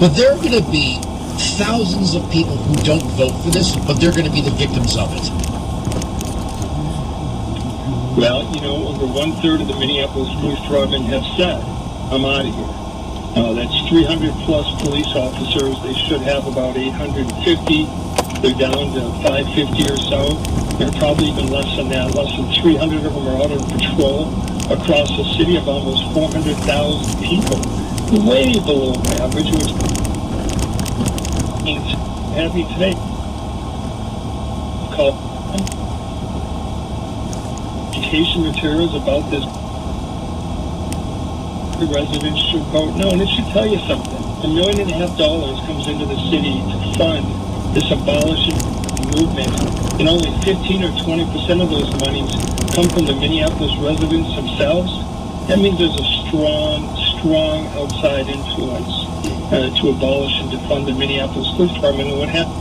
But there are going to be thousands of people who don't vote for this, but they're going to be the victims of it. Well, over 1/3 of the Minneapolis Police Department have said, I'm out of here. That's 300 plus police officers. They should have about 850. They're down to 550 or so. They're probably even less than that. Less than 300 of them are out on patrol across a city of almost 400,000 people. Way below average, which means happening today. Called education materials about this. The residents should vote no, and it should tell you something. $1.5 million comes into the city to fund this abolition movement, and only 15 or 20% of those monies come from the Minneapolis residents themselves. That means there's a strong outside influence to abolish and defund the Minneapolis Police Department. And what happens?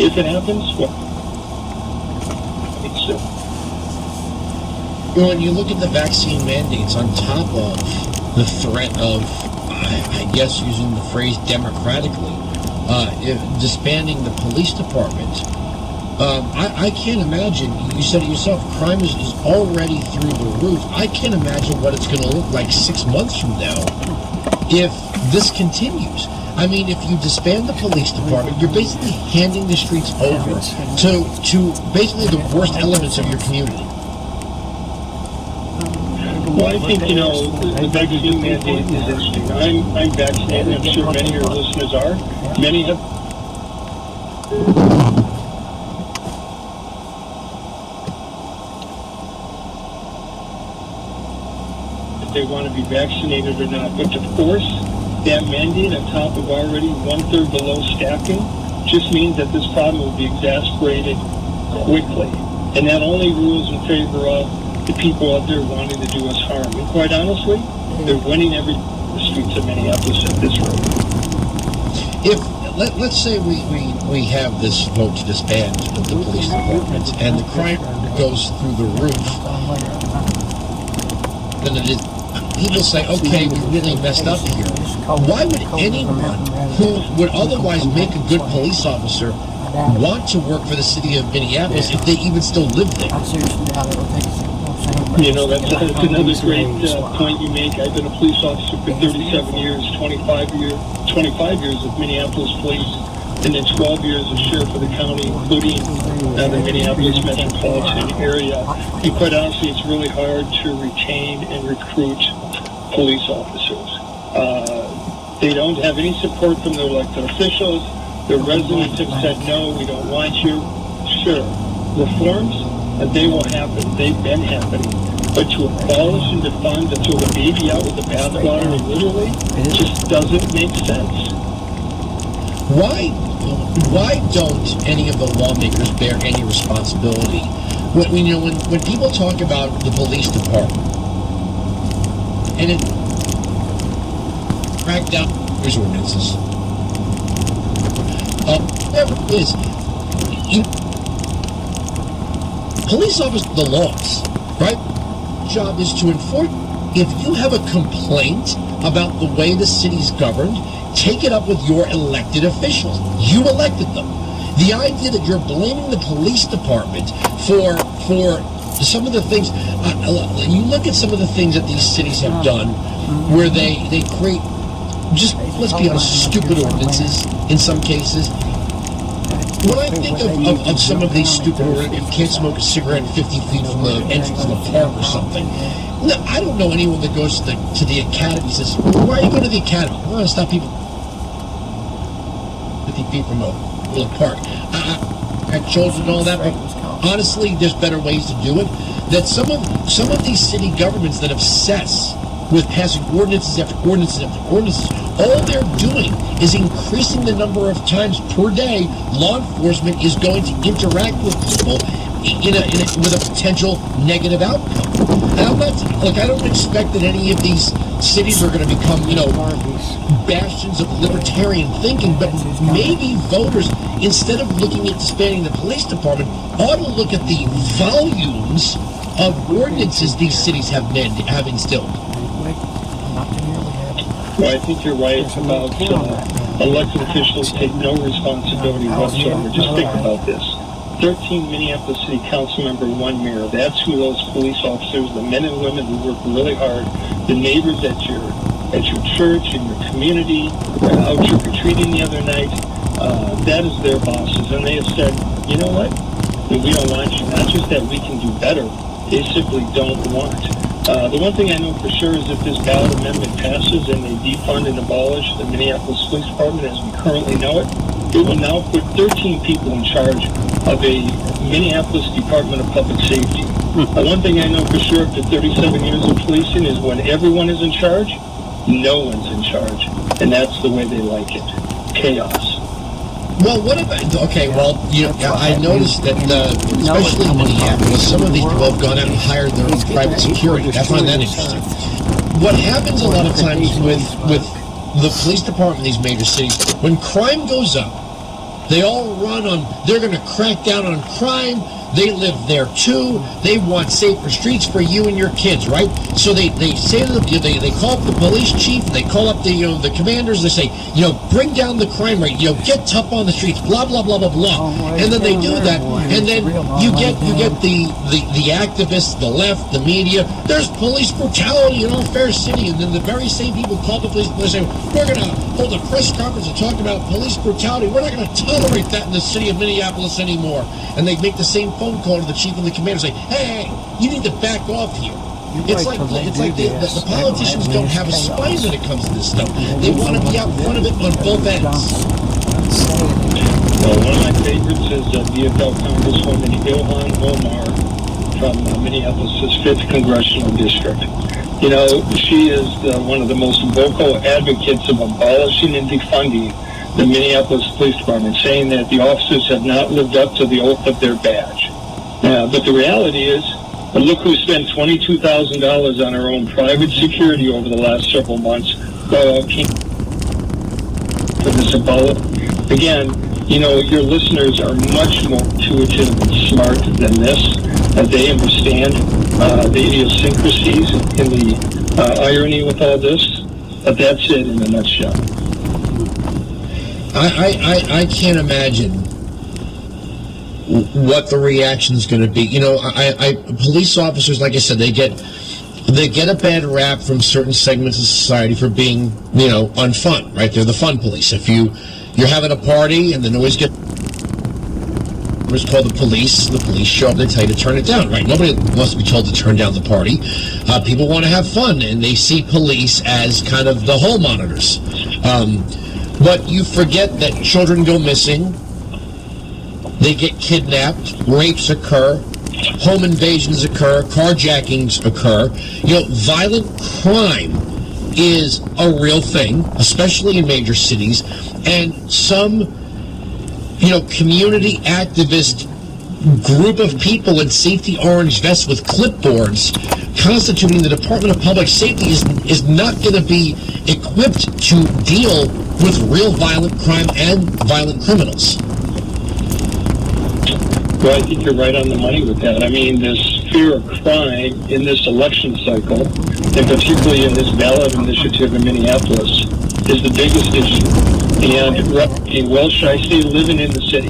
If it happens, what? When you look at the vaccine mandates on top of the threat of, I guess using the phrase democratically, disbanding the police department, I can't imagine, you said it yourself, crime is already through the roof. I can't imagine what it's going to look like 6 months from now if this continues. I mean, if you disband the police department, you're basically handing the streets over to basically the worst elements of your community. Well, I think, the vaccine mandate is interesting. I'm vaccinated. I'm sure many of your listeners are. Many have. If they want to be vaccinated or not. But to force that mandate on top of already 1/3 below staffing just means that this problem will be exacerbated quickly. And that only rules in favor of the people out there wanting to do us harm. And quite honestly, they're winning every the streets of Minneapolis at this rate. If let's say we have this vote to disband the police department and the crime goes through the roof, then people say, okay, we really messed up here. Why would anyone who would otherwise make a good police officer want to work for the city of Minneapolis if they even still live there? That's another great point you make. I've been a police officer for 37 years, 25 years of Minneapolis police, and then 12 years as sheriff of the county, including the Minneapolis metropolitan area. And quite honestly, it's really hard to retain and recruit police officers. They don't have any support from their elected officials. Their residents have said, no, we don't want you. Sure, reforms, they will happen. They've been happening. But to abolish and defund, to throw the baby out with the bathwater, literally, it just doesn't make sense. Why don't any of the lawmakers bear any responsibility? When people talk about the police department, and it crack down these ordinances, whatever it is, police officers, the laws, right? Job is to enforce. If you have a complaint about the way the city's governed, take it up with your elected officials. You elected them. The idea that you're blaming the police department for some of the things, you look at some of the things that these cities have done, where they create, just let's be honest, stupid ordinances in some cases. When I think of some of these stupid ordinances, you can't smoke a cigarette 50 feet from the entrance of a park or something. No, I don't know anyone that goes to the academy and says, why are you going to the academy? I want to stop people 50 feet from a little park. I have children and all that, but honestly, there's better ways to do it. That some of these city governments that obsess with passing ordinances after ordinances after ordinances, all they're doing is increasing the number of times per day law enforcement is going to interact with people with a potential negative outcome. And I don't expect that any of these cities are going to become, bastions of libertarian thinking, but maybe voters, instead of looking at disbanding the police department, ought to look at the volumes of ordinances these cities have instilled. Well, I think you're right about elected officials take no responsibility whatsoever. Just think about this. 13 Minneapolis City Council member, 1 mayor. That's who those police officers, the men and women who work really hard, the neighbors at your church, in your community, out trick-or-treating the other night, that is their bosses. And they have said, you know what? We don't want you. Not just that we can do better, they simply don't want. The one thing I know for sure is if this ballot amendment passes and they defund and abolish the Minneapolis Police Department as we currently know it, it will now put 13 people in charge of a Minneapolis Department of Public Safety. One thing I know for sure after 37 years of policing is when everyone is in charge, no one's in charge. And that's the way they like it. Chaos. Well, what about, okay, well, I noticed that, especially in Minneapolis, some of these people have gone out and hired their own private security. I find that interesting. What happens a lot of times with the police department in these major cities, when crime goes up, they all run on, they're going to crack down on crime. They live there too. They want safer streets for you and your kids, right? So they say to they call up the police chief, they call up the commanders, they say, bring down the crime rate, get tough on the streets, blah blah blah blah blah. And then they do that, and then you get the activists, the left, the media. There's police brutality in our fair city, and then the very same people call the police and say, we're going to hold a press conference and talk about police brutality. We're not going to tolerate that in the city of Minneapolis anymore. And they make the same phone call to the chief and the commander, say, hey, you need to back off here. It's like the politicians don't have a spine when it comes to this stuff. They want to be out in front of it on both ends. Well, one of my favorites is DFL Congresswoman Ilhan Omar from Minneapolis' 5th Congressional District. She is one of the most vocal advocates of abolishing and defunding the Minneapolis Police Department, saying that the officers have not lived up to the oath of their badge. But the reality is, look who spent $22,000 on her own private security over the last several months for this abolition. Again, your listeners are much more intuitive and smart than this. They understand the idiosyncrasies and the irony with all this. But that's it in a nutshell. I can't imagine what the reaction is going to be. Police officers, like I said, they get a bad rap from certain segments of society for being, unfun, right? They're the fun police. If you're having a party and the noise gets, it's called the police show up, they tell you to turn it down, right? Nobody wants to be told to turn down the party. People want to have fun, and they see police as kind of the hall monitors. But you forget that children go missing, they get kidnapped, rapes occur, home invasions occur, carjackings occur. Violent crime is a real thing, especially in major cities, and some, community activist group of people in safety orange vests with clipboards constituting the Department of Public Safety is not going to be equipped to deal with real violent crime and violent criminals. Well, I think you're right on the money with that. I mean, this fear of crime in this election cycle, and particularly in this ballot initiative in Minneapolis, is the biggest issue. And, well, should I stay living in the city?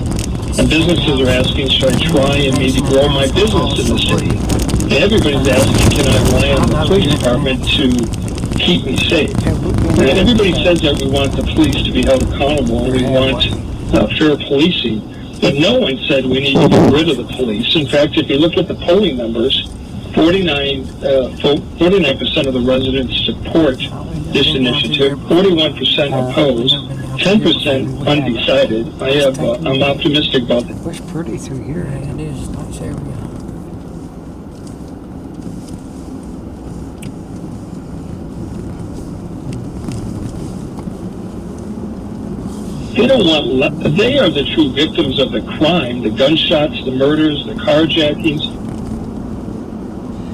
And businesses are asking, should I try and maybe grow my business in the city? And everybody's asking, can I rely on the police department to keep me safe? And everybody says that we want the police to be held accountable and we want fair policing. But no one said we need to get rid of the police. In fact, if you look at the polling numbers, 49% of the residents support this initiative, 41% oppose, 10% undecided. I'm optimistic about it. It's pretty through here, and it is a nice area. They don't want. They are the true victims of the crime, the gunshots, the murders, the carjackings.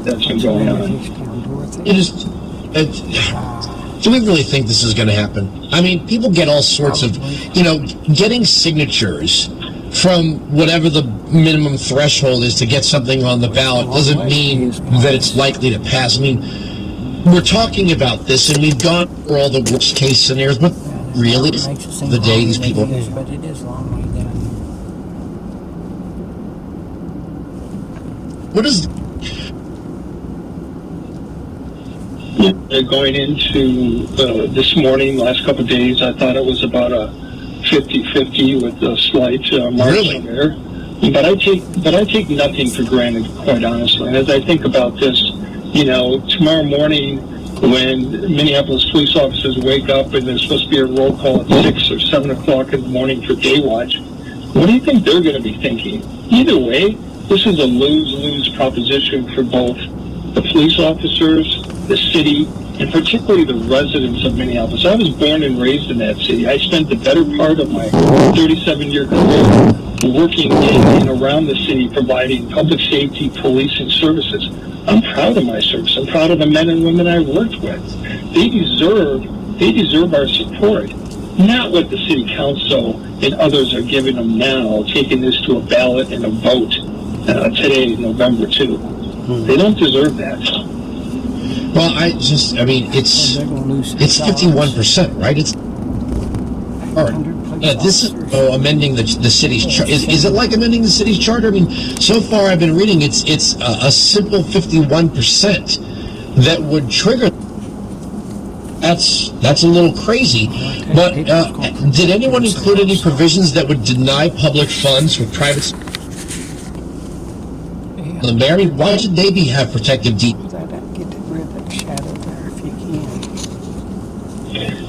That's been going on. It is. Do we really think this is going to happen? I mean, people get all sorts of, getting signatures from whatever the minimum threshold is to get something on the ballot doesn't mean that it's likely to pass. I mean, we're talking about this, and we've gone for all the worst case scenarios, but really, It makes it seem the day these longer people. than it is, but it is longer than. What is? Going into this morning, last couple of days, I thought it was about a 50-50 with a slight margin there. But I take nothing for granted, quite honestly. And as I think about this, tomorrow morning when Minneapolis police officers wake up and there's supposed to be a roll call at 6 or 7 o'clock in the morning for day watch, what do you think they're going to be thinking? Either way, this is a lose-lose proposition for both the police officers, the city, and particularly the residents of Minneapolis. I was born and raised in that city. I spent the better part of my 37-year career working in and around the city providing public safety policing services. I'm proud of my service. I'm proud of the men and women I worked with. They deserve our support, not what the city council and others are giving them now, taking this to a ballot and a vote today, November 2. They don't deserve that. Well, it's 51%, right? It's all right. This is amending the city's charter. Is it like amending the city's charter? I mean, so far I've been reading it's a simple 51% that would trigger. That's a little crazy. But did anyone include any provisions that would deny public funds for private? The Mary, why should they have protective deed? Get rid of that shadow there if you can.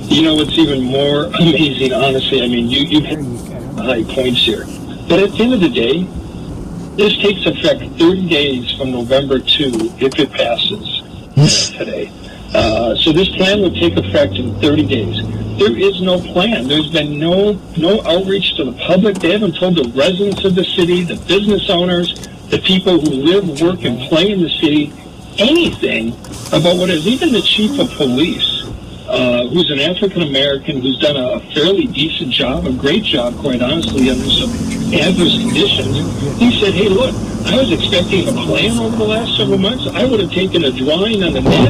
You know what's even more amazing, honestly? I mean, you hit high points here. But at the end of the day, this takes effect 30 days from November 2 if it passes today. So this plan would take effect in 30 days. There is no plan. There's been no outreach to the public. They haven't told the residents of the city, the business owners, the people who live, work, and play in the city anything about what is. Even the chief of police, who's an African-American who's done a fairly decent job, a great job, quite honestly, under some adverse conditions, he said, hey, look, I was expecting a plan over the last several months. I would have taken a drawing on the net